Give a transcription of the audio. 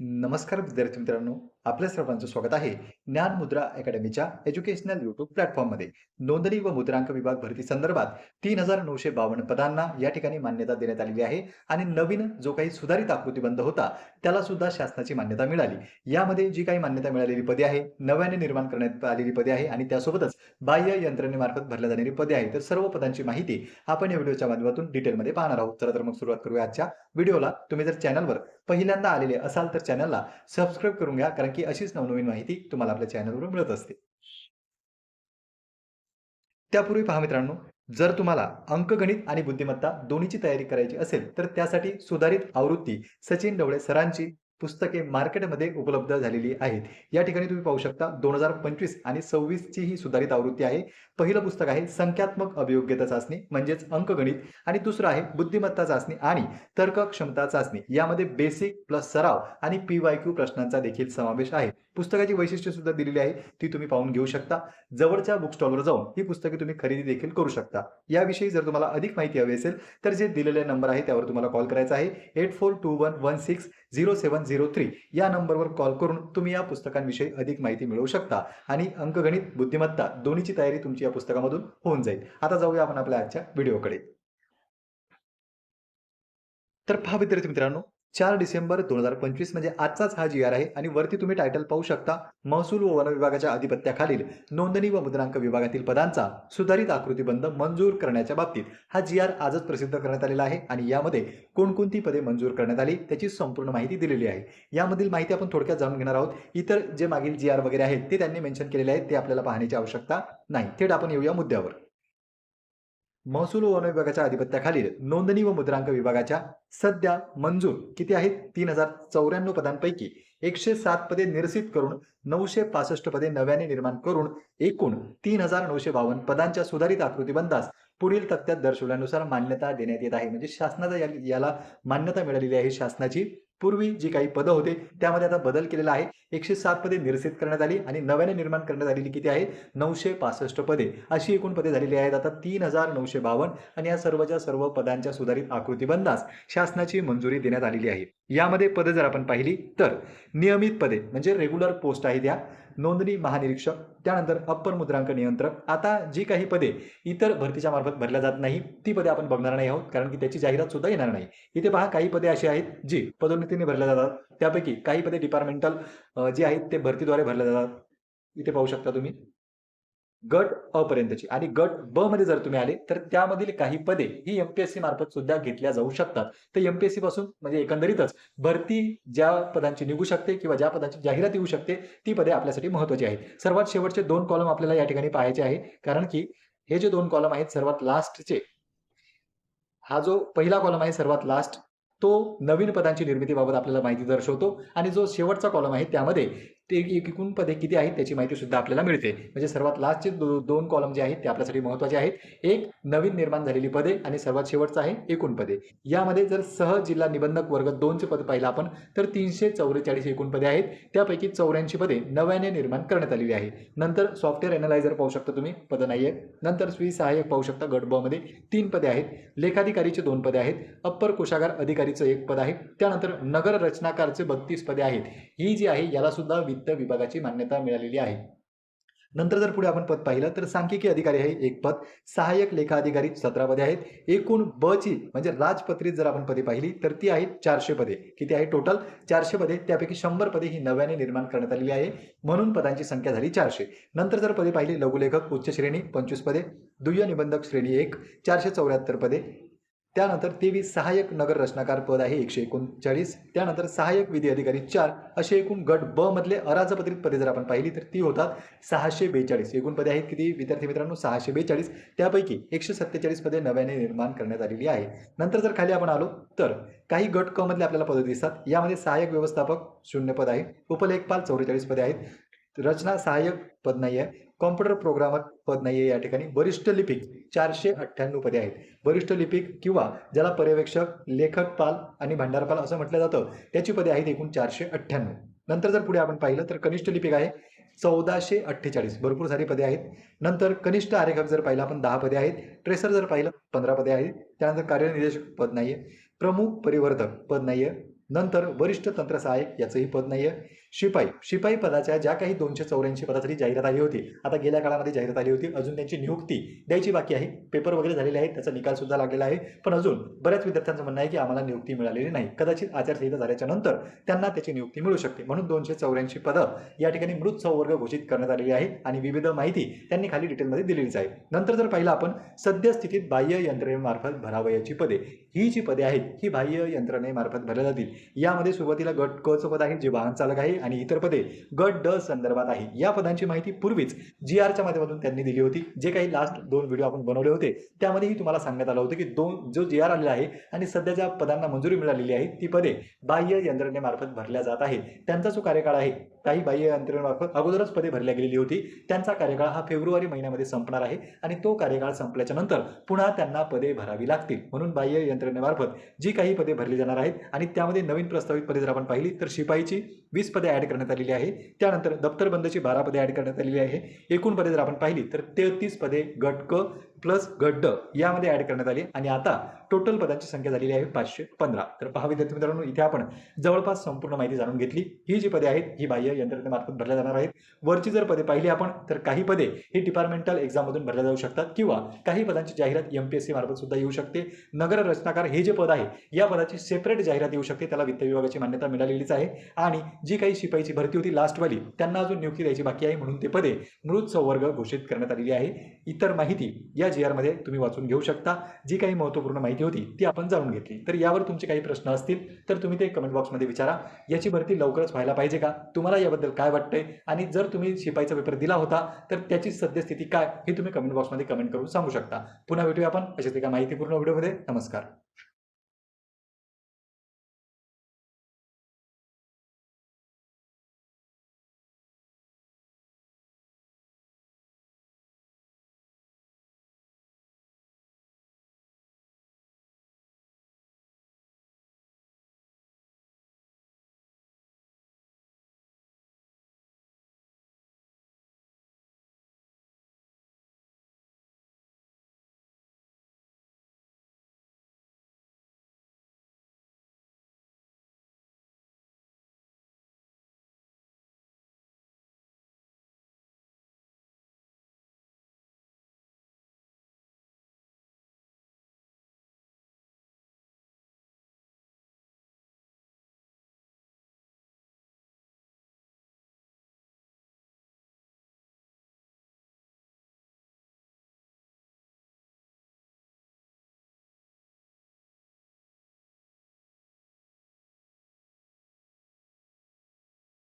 नमस्कार विद्यार्थी मित्रांनो, आपल्या सर्वांचं स्वागत आहे ज्ञान मुद्रा अकॅडमीच्या एज्युकेशनल यूट्यूब प्लॅटफॉर्ममध्ये. नोंदणी व मुद्रांक विभाग भरती संदर्भात 3,952 पदांना या ठिकाणी मान्यता देण्यात आलेली आहे आणि नवीन जो काही सुधारित आकृतीबंध होता त्याला सुद्धा शासनाची मान्यता मिळाली. यामध्ये जी काही मान्यता मिळालेली पदे आहे, नव्याने निर्माण करण्यात आलेली पदे आहे आणि त्यासोबतच बाह्य यंत्रणेमार्फत भरल्या जाणारी पदे आहे. तर सर्व पदांची माहिती आपण या व्हिडिओच्या माध्यमातून डिटेलमध्ये पाहणार आहोत. चला तर मग सुरुवात करूया आजच्या व्हिडिओला. तुम्ही जर चॅनलवर पहिल्यांदा आलेले असाल तर चॅनलला सबस्क्राईब करून घ्या, कारण की अशीच नवनवीन माहिती तुम्हाला आपल्या चॅनलवर मिळत असते. त्यापूर्वी पहा मित्रांनो, जर तुम्हाला अंकगणित आणि बुद्धिमत्ता दोन्हीची तयारी करायची असेल, तर त्यासाठी सुधारित आवृत्ती सचिन ढवळे सरांची पुस्तके मार्केटमध्ये उपलब्ध झालेली आहेत. या ठिकाणी तुम्ही पाहू शकता 2025 आणि 26 ची ही सुधारित आवृत्ती आहे. पहिलं पुस्तक आहे संख्यात्मक अभियोग्यता चाचणी म्हणजेच अंकगणित आणि दुसरं आहे बुद्धिमत्ता चाचणी आणि तर्क क्षमता चाचणी. यामध्ये बेसिक प्लस सराव आणि PYQ प्रश्नांचा देखील समावेश आहे. पुस्तकाची वैशिष्ट्ये सुद्धा दिलेली आहे, ती तुम्ही पाहून घेऊ शकता. जवळच्या बुक स्टॉलवर जाऊन ही पुस्तके तुम्ही खरेदी देखील करू शकता. याविषयी जर तुम्हाला अधिक माहिती हवी असेल तर जे दिलेले नंबर आहे त्यावर तुम्हाला कॉल करायचा आहे. 8421160703 या नंबरवर कॉल करून तुम्ही या पुस्तकांविषयी अधिक माहिती मिळवू शकता आणि अंकगणित बुद्धिमत्ता दोन्हीची तयारी तुमची या पुस्तकामधून होऊन जाईल. आता जाऊया आपण आपल्या आजच्या व्हिडिओकडे. तर पहा विद्यार्थी मित्रांनो, 4 डिसेंबर 2025 म्हणजे आजचाच हा जी-आर आहे आणि वरती तुम्ही टायटल पाहू शकता. महसूल व वन विभागाच्या अधिपत्याखालील नोंदणी व मुद्रांक विभागातील पदांचा सुधारित आकृतीबंध मंजूर करण्याच्या बाबतीत हा जी-आर आजच प्रसिद्ध करण्यात आलेला आहे आणि यामध्ये कोणकोणती पदे मंजूर करण्यात आली त्याची संपूर्ण माहिती दिलेली आहे. यामधील माहिती आपण थोडक्यात जाणून घेणार आहोत. इतर जे मागील जी-आर वगैरे आहेत ते त्यांनी मेन्शन केलेले आहेत, ते आपल्याला पाहण्याची आवश्यकता नाही. थेट आपण येऊया मुद्द्यावर. महसूल व वन विभागाच्या अधिपत्याखालील नोंदणी व मुद्रांक विभागाच्या सध्या मंजूर किती आहेत? 3,094 पदांपैकी 107 पदे निरसित करून 965 पदे नव्याने निर्माण करून एकूण 3,952 पदांच्या सुधारित आकृतीबंधास पुढील तक्त्यात दर्शवल्यानुसार मान्यता देण्यात येत आहे. म्हणजे शासनाचा याला मान्यता मिळालेली आहे शासनाची. पूर्वी जी काही पदं होते त्यामध्ये आता बदल केलेला आहे. 107 पदे निरसित करण्यात आली आणि नव्याने निर्माण करण्यात आलेली किती आहे? 965 पदे. अशी एकूण पदे झालेली आहेत आता 3,952 आणि या सर्वच्या सर्व पदांच्या सुधारित आकृतीबंधास शासनाची मंजुरी देण्यात आलेली आहे. यामध्ये पदे जर आपण पाहिली तर नियमित पदे म्हणजे रेग्युलर पोस्ट आहेत या, नोंदणी महानिरीक्षक, त्यानंतर अप्पर मुद्रांक नियंत्रक. आता जी काही पदे इतर भरतीच्या मार्फत भरल्या जात नाही ती पदे आपण बघणार नाही आहोत, कारण की त्याची जाहिरात सुद्धा येणार नाही. इथे पहा काही पदे अशी आहेत जी पदोन्नतीने भरल्या जातात. त्यापैकी काही पदे डिपार्टमेंटल जे आहेत ते भरतीद्वारे भरल्या जातात. इथे पाहू शकता तुम्ही. गट अ पर्यंतची आणि गट ब मध्ये जर तुम्ही आले तर त्यामधील काही पदे ही एम-पी-एस-सी मार्फत सुद्धा घेतल्या जाऊ शकतात. तर एम-पी-एस-सी पासून म्हणजे एकंदरीतच भरती ज्या पदांची निघू शकते किंवा ज्या पदांची जाहिरात येऊ शकते ती पदे आपल्यासाठी महत्त्वाची आहेत. सर्वात शेवटचे 2 कॉलम आपल्याला या ठिकाणी पाहायचे आहे. कारण की हे जे 2 कॉलम आहेत सर्वात लास्टचे, हा जो पहिला कॉलम आहे सर्वात लास्ट, तो नवीन पदांची निर्मितीबाबत आपल्याला माहिती दर्शवतो आणि जो शेवटचा कॉलम आहे त्यामध्ये ते एकूण पदे किती आहेत त्याची माहिती सुद्धा आपल्याला मिळते. म्हणजे सर्वात लास्टचे 2 कॉलम जे आहेत ते आपल्यासाठी महत्त्वाचे आहेत. एक नवीन निर्माण झालेली पदे आणि सर्वात शेवटचं आहे एकूण पदे. यामध्ये जर जिल्हा निबंधक वर्ग 2 चे पद पाहिलं आपण तर 344 एकूण पदे आहेत. त्यापैकी 84 पदे नव्याने निर्माण करण्यात आलेली आहे. नंतर सॉफ्टवेअर एनालायझर पाहू शकता तुम्ही, पद नाहीये. नंतर स्वीसहाय्यक पाहू शकता गट ब मध्ये 3 पदे आहेत. लेखाधिकारीचे 2 पदे आहेत. अप्पर कोषागार अधिकारीचं 1 पद आहे. त्यानंतर नगर रचनाकारचे 32 पदे आहेत. ही जी आहे याला सुद्धा वित्त विभागाची मान्यता मिळालेली आहे. नंतर जर पुढे आपण पद पाहिलं तर सांख्यिकी अधिकारी आहे 1 पद, सहाय्यक लेखा अधिकारी 17 पदे आहेत. एकूण ब ची म्हणजे राजपत्रित जर आपण पदे पाहिली तर ती आहेत 400 पदे. किती आहे टोटल? 400 पदे. त्यापैकी 100 पदे ही नव्याने निर्माण करण्यात आलेली आहे, म्हणून पदांची संख्या झाली 400. नंतर जर पदे पाहिली लघुलेखक उच्च श्रेणी 25 पदे, दुय्य निबंधक श्रेणी 1 474 पदे. त्यानंतर 23 सहाय्यक नगर रचनाकार पद आहे 139. त्यानंतर सहाय्यक विधी अधिकारी 4 असे एकूण गट ब मधले अराजपत्रित पदे जर आपण पाहिली तर ती होतात 642. एकूण पदे आहेत किती विद्यार्थी मित्रांनो? 642. त्यापैकी 147 पदे नव्याने निर्माण करण्यात आलेली आहे. नंतर जर खाली आपण आलो तर काही गट क मधले आपल्याला पदे दिसतात. यामध्ये सहाय्यक व्यवस्थापक 0 पद आहे. उपलेखपाल 44 पदे आहेत. रचना सहाय्यक पद नाही आहे. कॉम्प्युटर प्रोग्रामर पद नाही आहे या ठिकाणी. वरिष्ठ लिपिक 498 पदे आहेत. वरिष्ठ लिपिक किंवा ज्याला पर्यवेक्षक, लेखकपाल आणि भांडारपाल असं म्हटलं जातं त्याची पदे आहेत एकूण 498. नंतर जर पुढे आपण पाहिलं तर कनिष्ठ लिपिक आहे 1448. भरपूर सारी पदे आहेत. नंतर कनिष्ठ आरेखक जर पाहिलं आपण 10 पदे आहेत. ट्रेसर जर पाहिलं 15 पदे आहेत. त्यानंतर कार्यनिर्देशक पद नाहीये. प्रमुख परिवर्तक पद नाहीये. नंतर वरिष्ठ तंत्र सहाय्यक याचंही पद नाही आहे. शिपाई पदाच्या ज्या काही 284 पदासाठी जाहिरात आली होती, आता गेल्या काळामध्ये जाहिरात आली होती, अजून त्यांची नियुक्ती द्यायची बाकी आहे. पेपर वगैरे झालेले आहेत, त्याचा निकाल सुद्धा लागलेला आहे, पण अजून बऱ्याच विद्यार्थ्यांचं म्हणणं आहे की आम्हाला नियुक्ती मिळालेली नाही. कदाचित आचारसंहिता झाल्याच्या नंतर त्यांना त्याची नियुक्ती मिळू शकते. म्हणून 284 पदं या ठिकाणी मृत संवर्ग घोषित करण्यात आलेली आहे आणि विविध माहिती त्यांनी खाली डिटेलमध्ये दिलेलीच आहे. नंतर जर पाहिलं आपण सद्यस्थितीत बाह्य यंत्रणेमार्फत भरावयाची पदे, ही जी पदे आहेत ही बाह्य यंत्रणेमार्फत भरल्या जातील. यामध्ये सुरुवातीला गट क चं पद आहे जे वाहन चालक आहे आणि इतर पदे गट ड संदर्भात आहे. या पदांची माहिती पूर्वीच GRच्या माध्यमातून त्यांनी दिली होती. जे काही लास्ट 2 व्हिडिओ आपण बनवले होते त्यामध्येही तुम्हाला सांगण्यात आलं होतं की जो GR आलेला आहे आणि सध्या ज्या पदांना मंजुरी मिळालेली आहे ती पदे बाह्य यंत्रणेमार्फत भरल्या जात आहे. त्यांचा जो कार्यकाळ आहे, काही बाह्य यंत्रणेमार्फत अगोदरच पदे भरल्या गेलेली होती, त्यांचा कार्यकाळ हा फेब्रुवारी महिन्यामध्ये संपणार आहे आणि तो कार्यकाळ संपल्याच्या नंतर पुन्हा त्यांना पदे भरावी लागतील. म्हणून बाह्य यंत्रणेमार्फत जी काही पदे भरली जाणार आहेत आणि त्यामध्ये नवीन प्रस्तावित पदे जर आपण पाहिली तर शिपाईची 20 पदे ॲड करण्यात आलेली आहे. त्यानंतर दप्तरबंदची 12 पदे ॲड करण्यात आलेली आहे. एकूण पदे जर आपण पाहिली तर 33 पदे गट क प्लस गट ड यामध्ये ॲड करण्यात आली आणि आता टोटल पदांची संख्या झालेली आहे 515. तर पहा विद्यार्थी मित्रांनो, इथे आपण जवळपास संपूर्ण माहिती जाणून घेतली. ही जी पदे आहेत ही बाह्य यंत्रणेमार्फत भरल्या जाणार आहेत. वरची जर पदे पाहिली आपण तर काही पदे ही डिपार्टमेंटल एक्झाममधून भरल्या जाऊ शकतात किंवा काही पदांची जाहिरात MPSC मार्फत सुद्धा येऊ शकते. नगर रचनाकार हे जे पद आहे या पदाची सेपरेट जाहिरात येऊ शकते, त्याला वित्त विभागाची मान्यता मिळालेलीच आहे. आणि जी काही शिपाईची भरती होती लास्टवाली त्यांना अजून नियुक्ती द्यायची बाकी आहे, म्हणून ते पदे मृत संवर्ग घोषित करण्यात आलेली आहे. इतर माहिती या GR मध्ये तुम्ही वाचून घेऊ शकता. जी काही महत्त्वपूर्ण माहिती होती ती आपण जाणून घेतली. तर यावर तुमचे काही प्रश्न असतील तर तुम्ही ते कमेंट बॉक्समध्ये विचारा. याची भरती लवकरच व्हायला पाहिजे का, तुम्हाला याबद्दल काय वाटतंय, आणि जर तुम्ही शिपाईचा पेपर दिला होता तर त्याची सद्यस्थिती काय हे तुम्ही कमेंट बॉक्समध्ये कमेंट करून सांगू शकता. पुन्हा भेटूया आपण अशाच एका माहितीपूर्ण व्हिडिओमध्ये. नमस्कार.